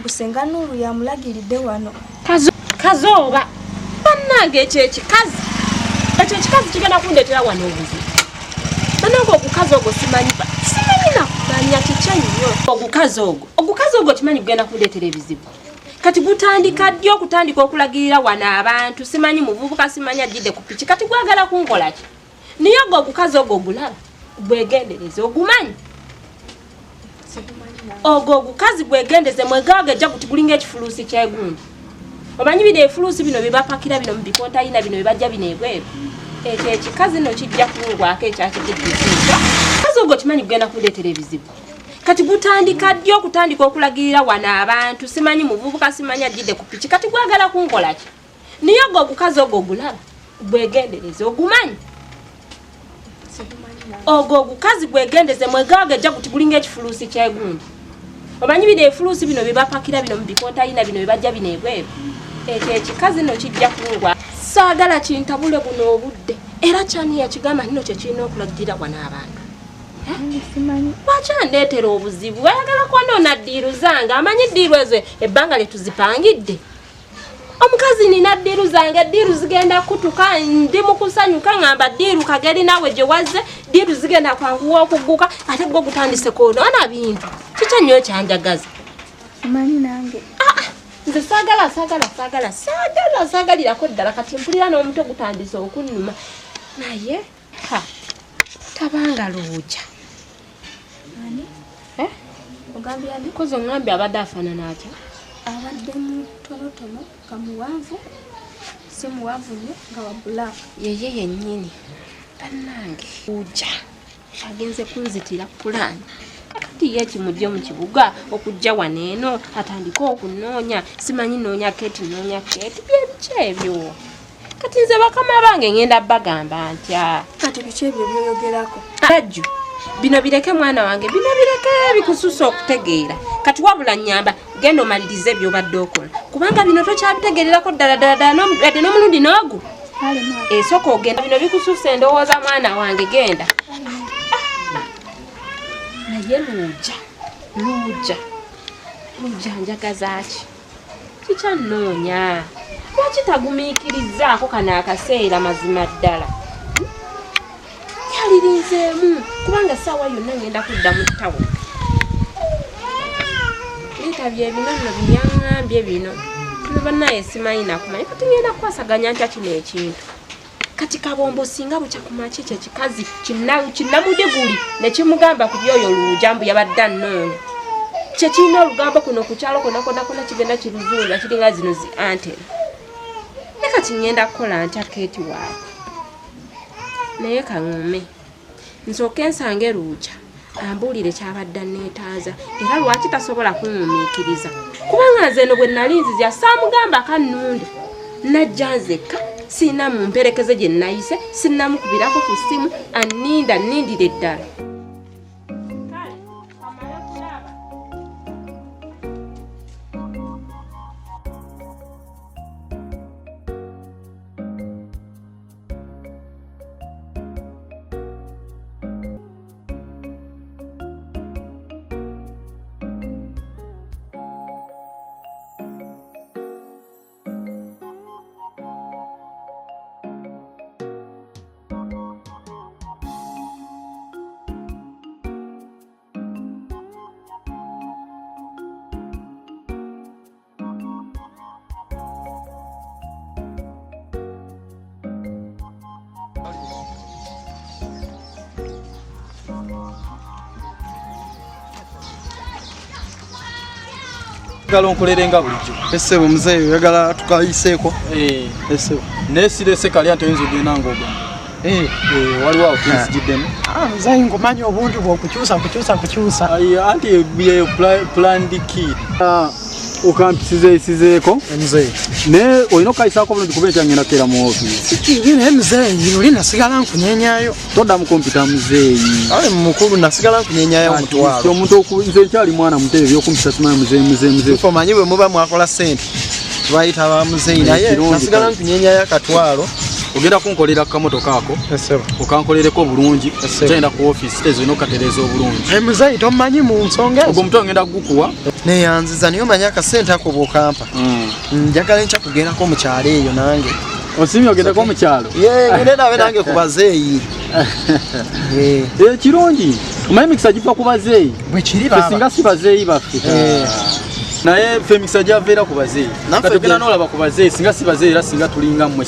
Busenga Nuru yamulagiridde wano. Kazoba. Bannange ekikazi. Ekyo ekikazi kigenda kundetera wano obuzibu. Bannange okukazi ogwo simanyi nakuganya kichanyo. Ogukazi ogwo kimanyi kugenda kundetera ebizibu. Kati gutandika ddi okutandika okulagirira wana abantu simanyi muvubuka simanyi ajidde ku piki kati gwagala kunkola ki? Niyo gwo ogukazi ogwo gulaba bwegendereze ogumanyi. Ogwo ogukazi bwegendeze mwegagejja kuti gulinga ekifuluusi kyegundi. Omanyi bide efuluusi bino bibapakira bino mubikontaina bino bibajja bino ebweru. Ekyo ekikazi no kijja kungwako ekyakigiddiza. Kazi ogwo kimanyi kugenda kundetera ebizibu. Kati gutandika ddi okutandika okulagirira wana abantu simanyi muvubuka simanyi ajidde ku piki kati gwagala kunkola ki? Niyo gwo ogukazi ogwo gulaba bwegendereze ogumanyi. Ogwo ogukazi bwegendeze mwegagejja kuti gulinga ekifuluusi kyegundi. Omanyi bide efuluusi bino bibapakira bino mubikontaina bino bibajja bino ebweru. Ekyo ekikazi no kijja kungwa. Saagala kintabule buno obudde. Era kyani yakigamba nino kye kirina okulagirira wana abantu. Wacha ndetera obuzibu ayagala kwonona ddiiru zange amanyi ddiiru ezo ebbanga letuzipangidde. Omukazi nina ddiiru zange ddiiru zigenda kutuka ndi mukusanyuka ngamba ddiiru kageri nawe gye wazze ddiiru zigenda kwanguwa okugguka ate gwo gutandise kwonoona bintu kiki nnyo kyanjagaza. Amanyi nange nze saagalirako ddala kati mpulira n'omutwe gutandise okunnuma naye tabanga luuja. Ogambye ani? Kozo ngambi abadde afaanana atya? Abadde mutonotono kamuwanvu si muwanvu nnyo nga wa black. Yeye yennyini bannange uja agenze kunzitira pulaani. Kati ye kimujje mu kibuga okujja waneeno atandika okunoonya simanyi noonya Kate byebiki ebyo. Kati nze bakama bange ngenda bagamba ntya. Kati biki ebyo byoyogerako? Ajju bino bireke mwana wange bino bireke bikususa okutegeera. Kati wabula nnyamba genda omalirize by'obadde okola kubanga bino tokyabitegeererako ddala n'omulundi n'ogu. Esooka ogenda bino bikususa endowooza mwana wange genda. Naye luuja njagaza ki? Kikyannoonya. Lwaki tagumiikirizaako kano akaseera mazima ddala? Yalirinzeemu kubanga essaawa yonna ngenda kudda mu ttawo. Leetabye bino nno byaŋŋambye bino. Kino bannaye simanyi nakumanyi kati ngenda kukwasaganya ntya kino ekintu. Kati kabombo singa bukya ku makya ekyo ekikazi kinnamudiguli ne kimugamba ku byoyo luuja mbu yabadde annoonya. Kye kirina olugambo kuno ku kyalo konna kigenda kiruzuula kiringa zino zi antena. Ne kati ngenda kukola ntya Kate waawe. Naye kaŋŋume nsooke nsange luuja ambuulire kyabadde anneetaaza era lwaki tasobola kungumiikiriza kubanga nze eno bwe nali nzizya saamugamba kannunde najja nzekka sina mumperekeze gye nayise sinnamukubirako ku ssimu annindire ddala. Nkulerenga bulijjo. Essebo muzeeyo yagala tukayiseeko. Essebo. Nesirese kali ante oyinza ogenda ng'ogamba. Waliwo awo kinsigiddemu. Muzeeyo ngomanyi obuntu bw'okukyusa. Anti bye planned kid. Okampisizeeko. Muzeeyo. Ne olina okayisaako bulungi kuba ekya ngenda kukeera mu ofiisi. Kibi naye muzeeyo oli nasigala nkunyeenyaayo. Todda mu kompyuta muzeeyi. Ale mukulu nasigala nkunyeenyaayo omutwalo. Omuntu nze nkyali mwana muto ebyokumpisa simanyi muzeeyi. Omanyi bwe muba mwakola ssente bayita ba muzeeyi naye nasigala nkunyeenyaayo akatwalo ogenda kunkolera kamotoka ako okankolereko bulungi kyenda ku office tezo ino katereza obulungi muzeyi tomanyi mu nsonga ogwo muto ngenda kukuwa neyanziza niyo manya akasente ako bwokampa njagala enkya kugendako mu kyalo eyo nange osimye ogendako mu kyalo ngende nawe nange ku bazeeyi kirungi omanyi emikisa giva ku bazeeyi singa si bazeeyi baffe naye ffe emikisa gyaveera ku bazeeyi kati ogenda n'olaba ku bazeeyi singa si bazeeyi era singa tulinga mmwe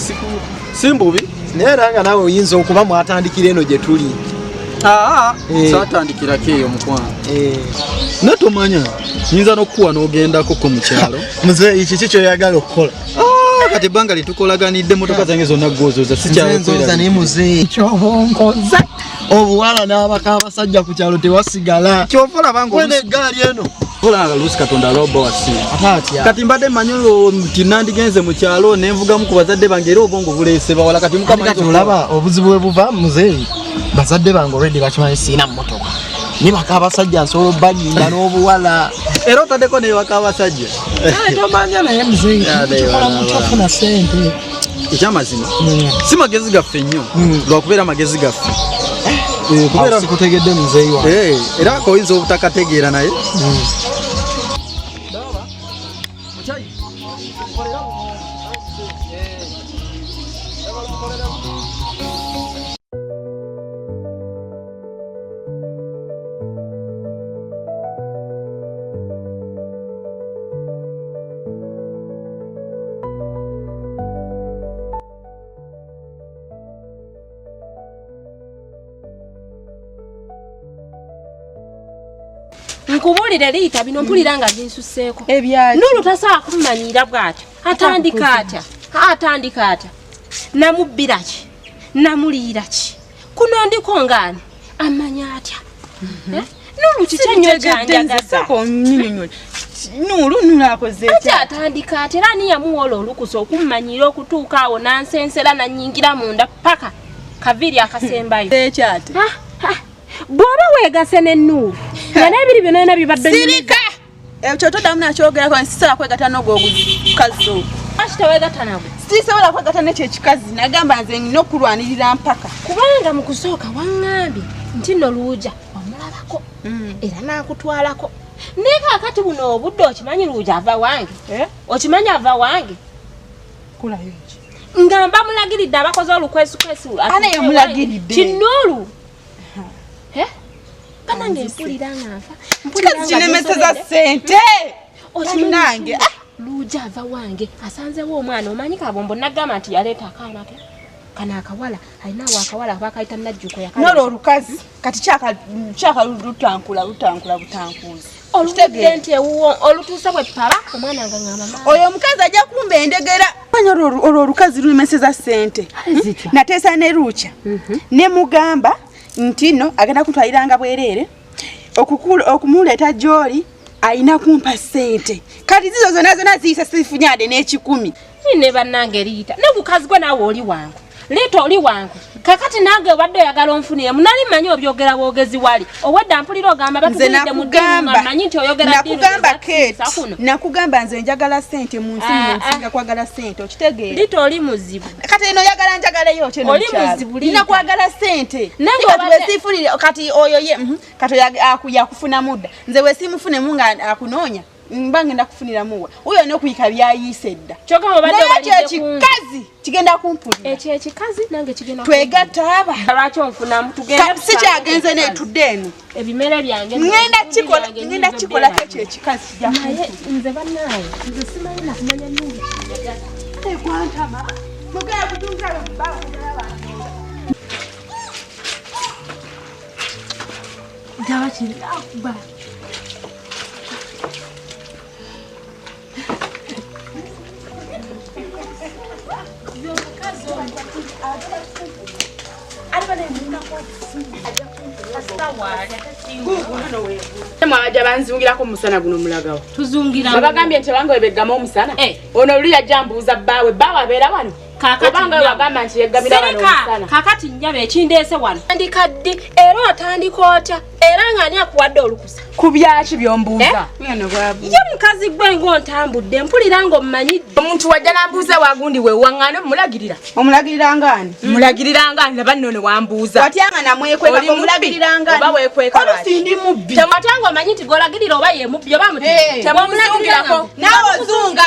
si mbubi naye era nga naawe oyinza okuba mwatandikira eno gye tuli saatandikirako eyo mukwano natomanya nyinza n'okukuwa n'ogendako mu kyalo muzeeyi kiki kyoyagala okukola kati ebbanga litukolaganidde motoka zange zonna gozoza sikyaloza naye muzeeyi kyobonkoza obuwala n'abaka abasajja ku kyalo tewasigala kyova olabanga eggaali eno olanga luusi katonda aloba wasiima kati mbadde mmanyi nti nandigenze mu kyalo nenvugamu ku bazadde bange era obwongo buleese bawala kati olaba obuzibu bwe buva muzeeyi bazadde bange olwedde bakimanyi siina mmotoka nibaka abasajja nsobola obbaginda n'obuwala era otaddeko newaka abasajja tomanya naye muzeeyi kikola mukyofuna sente ekyamazima si magezi gaffe nnyo lwakubeera magezi gaffe kubeera sikutegedde muzeeyi wange era koyinza obutakategeera naye nkubulire liita bino mpulira nga zinsuseeko Nulu tasobola kummanyiira bw'atyo atandika atya namubbira ki namuliira ki kuno ndiko ngaani amanya atya Nulu kikyenyo kyanjagaza Nulu akoze ati atandika atya era ani yamuwola olukusa okummanyiira okutuuka awo nansensera nannyingira munda paka kaviri akasembayo ekyate bw'oba weegase ne Nulu yana ebiri byonna bibadde sirika ekyo todamu nakyogerako nsisala kwegatta n'ogwo ogukazi ogwo akitaweegatta nagwe sisobola kwegatta n'ekyo ekikazi nagamba nze nina okulwanirira mpaka kubanga mu kusooka waŋŋambye nti nno Luuja omulabako era naakutwalako naye kaakati buno obudde okimanyi Luuja ava wange okimanyi ava wange kulayo nga mba mulagiridde abakoze olukwesukwesu ana yemulagiridde Kinulu banange mpulira nga nfa kikazi kinemeseza ssente okinange Luuja ava wange asanzewo omwana omanyi kabombo nagamba nti yaleeta akaana ke kana akawala alinawo akawala bakayita najjuko nolo olukazi kati kyaka lutankula butankuzi oludde nti ewuwo olutuusa bwe pala omwana nga ngamba oyo omukazi ajja kumba endegera manyi olwo olukazi lulemeseza ssente nateesa ne Luuca ne mugamba nti no agenda kutwaliranga bwereere okumuleeta gy'oli ayina kumpa ssente kati zizo zonna ziyisa sifunyade n'ekikumi ne bannange liita ne bukazi gwe naawe oli wangu liita oli wangu kakati nange obadde oyagala onfunire munali manyi obyogera bwogezi wali owedda mpulira ogamba batugulidde mu ddimu manyi nti oyogera nakugamba nze njagala ssente mu nsi nsinga kwagala ssente okitegeera liita oli muzibu kati eno oyagala njagaleyo kyo oli muzibu nina kwagala ssente kati wesifunire kati oyo ye kati yakufuna mudda nze wesimufunemu nga akunoonya mbange ndakufunira muwa uyo n'okuyika byayise dda ekikazi kigenda kumpulira ekyo ekikazi nange kigenda twegatta aba lwaki onfunamu tugenda si kyagenze netudde eno ebimere byange ngenda kikolako ekyo ekikazi naye nze bannaawe nze simanyi nakumanya Nulu ekwantama mugala kutungayo mubaba ndaba kirakuba Mwaja banzungirako musana guno mulagawo tuzungira bagambye nti bango ebeggama omusana ono luli yajja mbuuza bbaawe abeera wano kakati njabe ekindeese wano andikadde era otandika otya era ng'ani akuwadde olukusa ku byaki byombuuza ye mukazi gwe ng'ontambudde mpulira ng'omumanyidde omuntu wajja nambuuza wagundi we waŋŋaane omulagirira ngaani laba nno ne wambuuza watyanga namwekweka omulagirira ngaani oba weekweka olusi ndi mubbi temwatanga omanyi nti g'olagirira oba ye mubbi oba temumulagirako naawe ozunga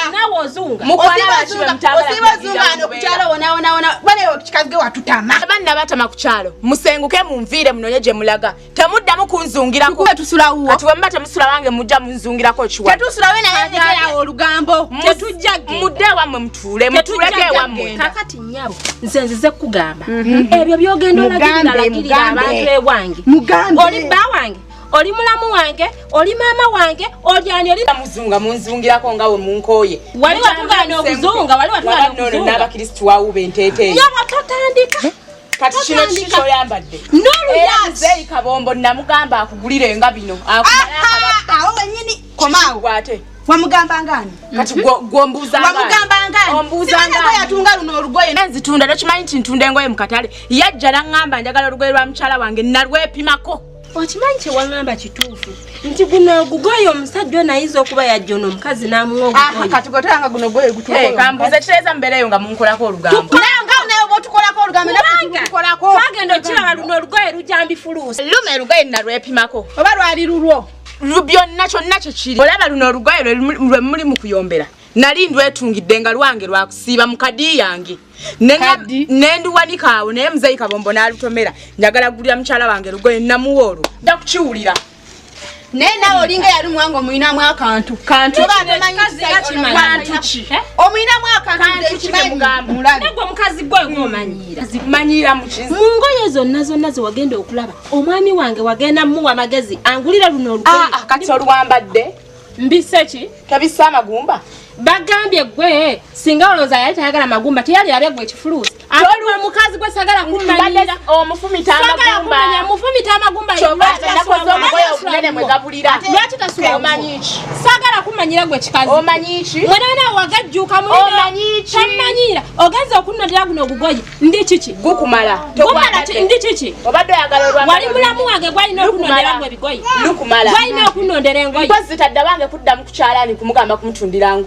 osiba ozunga ano ku kyalo wonawonaona balewo kikazi ge watutama abanna batama ku kyalo musenguke munviire munonye gye mulaga temuddamu kunzungirako tusulawo kati wemba temusula wange mujja munzungirako kiwa tetusulawe nayeekerawo olugambo tetujjage mudde wammwe mutuleke wammwe kakati nnyabo nze nzize kugamba ebyo byogenda olagirira abantu ewange oli bba wange oli mulamu wange oli maama wange olyani oli muzunga munzungirako nga we munkooye wali watugana okuzunga wali watugana okuzunga n'abakristu wawuba enteeteeyi yaba totandika kati kino kiki oyambadde n'oluyazi kabombo namugamba akugulirenga bino awo wenyini komaawo ate wamugamba ngani kati gwombuuza ngani yatunga luno olugoye nzitunda tokimanyi nti ntunda engoye mu katale yajja naŋŋamba njagala olugoye lwa mukyala wange nalwepimako okimanyi kyewaŋŋamba kituufu nti guno ogugoye omusajja onayiza okuba yajja ono omukazi n'amuwa ogugoye kati goteranga guno goye kambuuza kitereeza mbeereyo nga munkolako olugambo twagenda okiraba luno olugoye lujambi fuluusi luno olugoye nalwepimako oba lwali lulwo byonna kyonna kyekiri olaba luno olugoye lwe muli mu kuyombera nali ndwetungidde nga lwange lwakusiiba mu kadi yange nenduwanika awo naye muzeyi kabombo n'alutomera njagala kugulira mukyala wange lugoye namuwa olwo dda kukiwulira naye nawe olinga yali muwanga omuyinamu akantu omuyinamu akantunegwe mukazi gwe gomanyira mu ngoye zonna ze wagenda okulaba omwami wange wagenda muwa magezi angulira luno olugoye kati oluwambadde mbise ki tabisse amagumba bagambye gwe singa olowooza yali tayagala magumba teyali abye gwe ekifuluusi atolwa mukazi gwe sagala kumanyira omufumita amagumba lwaki tasulaomanyiki sagala kumanyira gwe kikazi omanyiki mwenana wagajjuuka multamanyira ogenza okunondera guno ogugoye ndi kiki gukumala ndi kiki obadde oyagala wali mulamu wange gwalina okunondera gwe ebigoye gwalina okunondera engoye mpozi tadda wange kuddamu ku kyalaani kumugamba kumutundirangu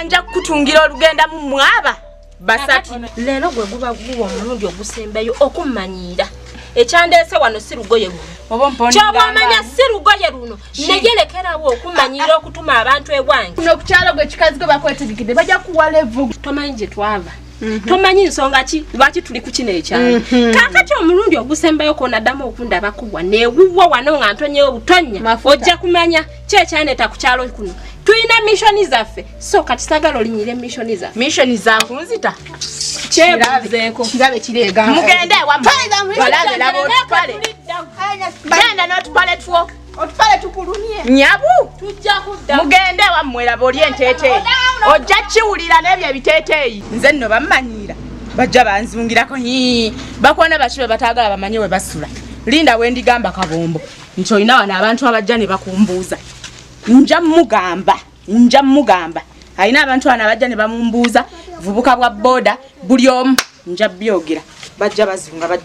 nja kutungira olugenda mu mwaba basatu leero gwe guba guwa omulundi ogusembayo okumanyira ekyandeese wano si lugoye luno kyobamanya si lugoye luno neyerekerawo okumanyira okutuma abantu ewange kuno kukyalo gwe kikazi gwe bakwetegekedde bajja kuwa levu tomanyi gye twava tomanyi nsonga ki lwaki tuli ku kino ekyalo kaakati omulundi ogusembayo konaddamu okundabako wane ewuwo wano nga ntonyewo butonnya ojja kumanya kyekyaneta ku kyalo kuno tulina mishoni zaffe so kati sagala olinyire mishoni zaffe mishoni zankunzita kyebuzeeko kirabe kireega mugende genda n'otupale two otupale tukulumye nyabu tujja kudda mugende wammwe laba oli enteeteeyi ojja kiwulira n'ebyo ebiteeteeyi nze nno bammanyiira bajja banzungirako bakwona baki be bataagala bamanye we basula linda wendigamba kabombo nti olina wano abantu abajja ne bakumbuuza nja mugamba alina abantu bano abajja ne bamumbuuza vubuka bwa booda buli omu nja byogera bajja bazunga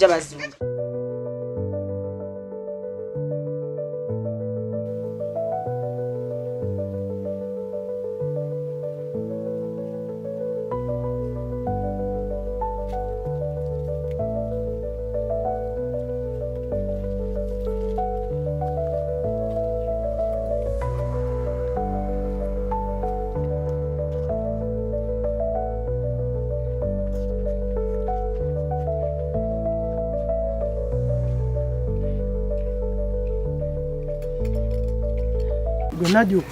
Gwenajo.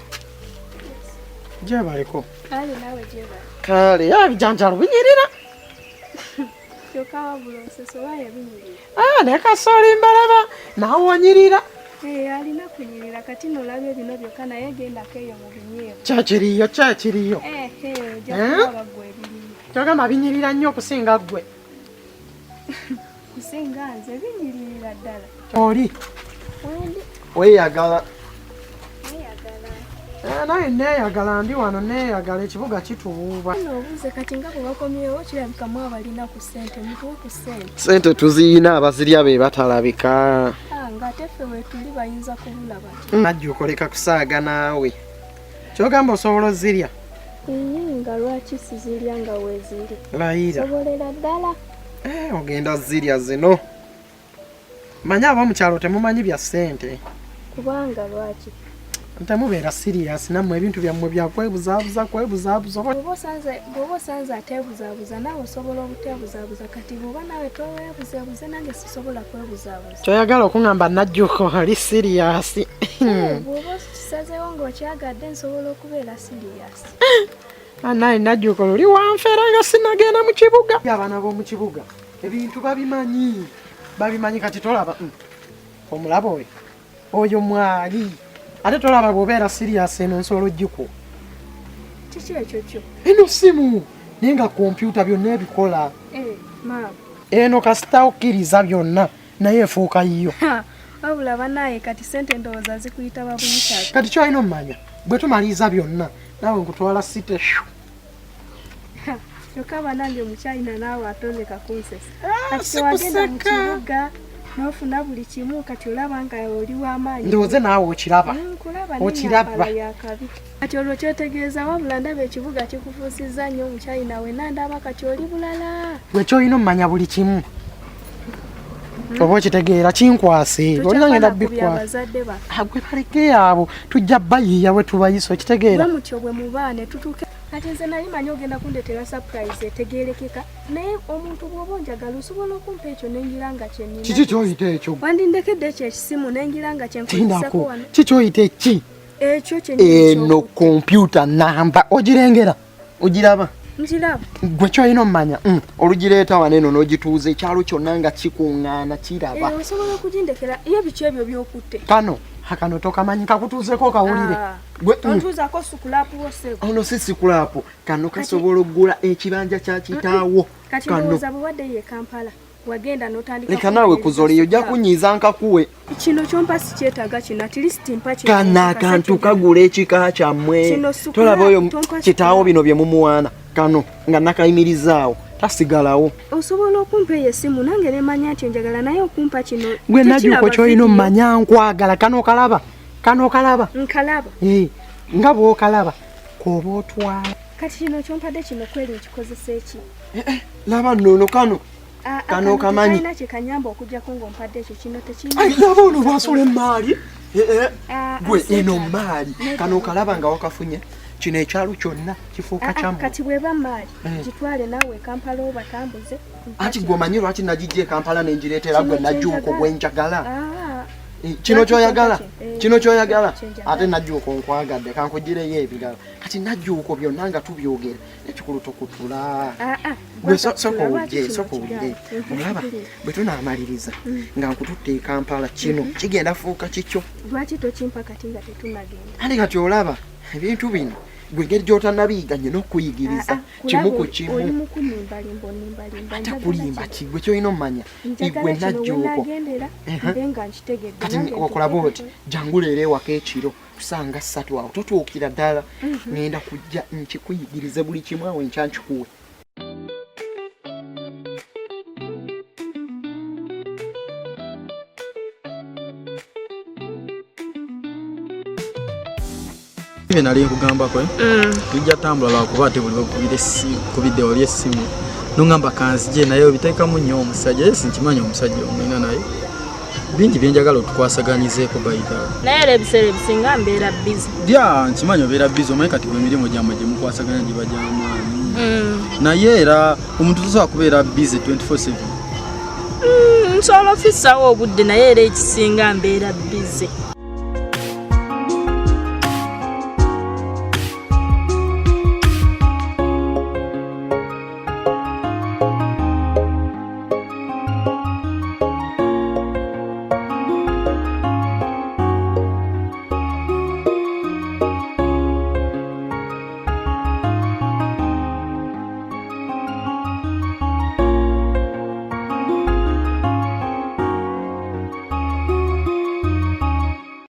Jeba eko. Kale nawe jeba. Kale ya bijanjalo binyirira. Kyokawa bulose so waye binyirira. Ne kasoli mbalaba nawo wanyirira. Alina kunyirira kati nolabye bino byokka naye genda keyo mu binyeebo. Kyakiriyo. Jakuba gwe biri. Kyagamba binyirira nnyo okusinga gwe. Kusinga nze binyirira ddala. Oli. Weyagala. Naye neeyagala ndi wano neeyagala ekibuga kitubuuba. Obuuze kati nga bwe bakomyewo kirabikamu abalina ku ssente mutuwe ku ssente. Ssente tuziyina abazirya be batalabika. Ng'ate ffe weetuli bayinza kubulaba. Najja okoleka kusaaga naawe. Kyogamba osobola ozirya? Nga lwaki sizirya nga weeziri? Layira. Sobolera ddala. Ogenda zirya zino. Manyi aba mu kyalo temumanyi bya ssente. Kubanga lwaki? Temubeera serious nammwe ebintu byammwe byakwebuzaabuza kwebuzaabuza. Bw'oba osanze ateebuzaabuza naawe osobola obuteebuzaabuza kati bw'oba naawe toweebuzeebuze nange sisobola kwebuzaabuza. Kyoyagala okuŋŋamba Najjuko ali serious. Bw'oba kisazeewo ng'okyagadde nsobola okubeera serious. Naye Najjuko luli wanfeera nga sinagenda mu kibuga. Abaana b'omu kibuga ebintu babimanyi kati tolaba omulaba oyo mwali ate tolaba bw'obeera serious eno nsobola oggiko. Kiki ekyo kyo? Eno simu naye nga kompyuta byonna ebikola. Maama. Eno kasita okkiriza byonna naye efuuka yiyo. Wabula bannaaye kati ssente ndowooza zikuyita babuyita. Kati kyolina omumanya bwe tumaliriza byonna naawe nkutwala site. Kyokka bannange omukyayina naawe atondeka kunsesa. Kati tewagenda mu kibuga n'ofuna buli kimu kati olaba nga oli w'amaanyi. Ndowooze naawe okiraba. Okiraba yakabi. Kati olwo kyotegeeza wabula ndaba ekibuga kikufuusizza nnyo omukyayina we nandaba kati oli bulala. Gwe kyolina omumanya buli kimu. Oba okitegeera kinkwase olina ngenda bikwasa. Gwe baleke abo tujja bayiiya we tubayisa okitegeera. Bwe mutyo bwe mubaane tutuuke. Kati nze nali manyi ogenda kundeetera surprise etegeerekeka naye omuntu bw'oba onjagala osobola okumpa ekyo nengira nga kyenina. Kiki kyoyita ekyo? Wandindekedde ekyo ekisimu nengira nga kyenkozeseko wano. Kiki kyoyita eki? Ekyo kyenina. Eno kompyuta namba ogirengera ogiraba? Nkiraba. Gwe kyolina omumanya olugireeta wano eno n'ogituuza ekyalo kyonna nga kikuŋŋaana kiraba. Osobola okugindekera iyo biki ebyo by'okutte. Kano tokamanyi kakutuuzeko kawulire. Ontuuzako sukulapu woseko. Ono si sukulapu kano kasobola oggula ekibanja kya kitaawo. Kati ndowooza bwe waddeyo e Kampala wagenda n'otandika. Leka naawe kuzoleyo ojja kunyiiza nkakuwe. Kino kyompa sikyetaaga kino at least mpa kino. Kana akantu kagula ekika kyammwe. Tolaba oyo kitaawo bino bye mumuwaana kano nga nakayimirizaawo tasigalawo. Osobola okumpa eyo essimu nange ne manya nti njagala naye okumpa kino. Gwe Najjuko kyolina omumanya nkwagala kano okalaba. Nkalaba. Nga bw'okalaba k'oba otwala. Kati kino kyompadde kino kweri nkikozesa eki? Laba nnono kano kamanyi. Kalina kye kanyamba okuggyako ng'ompadde ekyo kino tekirina. Laba ono bw'asula emmaali. Gwe eno maali kano okalaba nga wakafunye. Kino ekyalo kyonna kifuuka kyammwe. Kati bw'eba maali gitwale naawe e Kampala obatambuze. Anti gw'omanyi lwaki nagijja e Kampala ne ngireetera gwe Najjuko gwe njagala. Kino kyoyagala ate Najjuko nkwagadde kankugireyo ebirala. Kati Najjuko byonna nga tubyogera ekikulu tokutula. Gwe soko owulire omulaba bwe tunaamaliriza nga nkututte e Kampala kino kigenda fuuka kikyo. Lwaki tokimpa kati nga tetunagenda? Ate kati olaba ebintu bino gwe ngeri gy'otanabiyiga nnyo n'okuyigiriza kimu ku kimu. Oli mukunimba. Ate kulimba ki gwe kyolina omumanya igwe Najjuko. Kati okulaba oti jangu leero ewaka ekiro tusanga 3 awo totuukira ddala ngenda kujja nkikuyigirize buli kimu awo enkya nkikuwe. Nali nkugambako tujja tambula lwakuba ate buli kubidde oli essimu nongamba kanzije naye obiteekamu nnyo omusajja ye sinkimanyi omusajja omwina naye bingi byenjagala otukwasaganyizeeko bayita naye era ebiseera ebisinga mbeera bizi nkimanyi obeera bizi omanyi kati bwe emirimu gyammwe gye mukwasaganya giba gy'amaanyi naye era omuntu tosobola kubeera bizi 24/7 nsobola ofissawo obudde naye era ekisinga mbeera bizi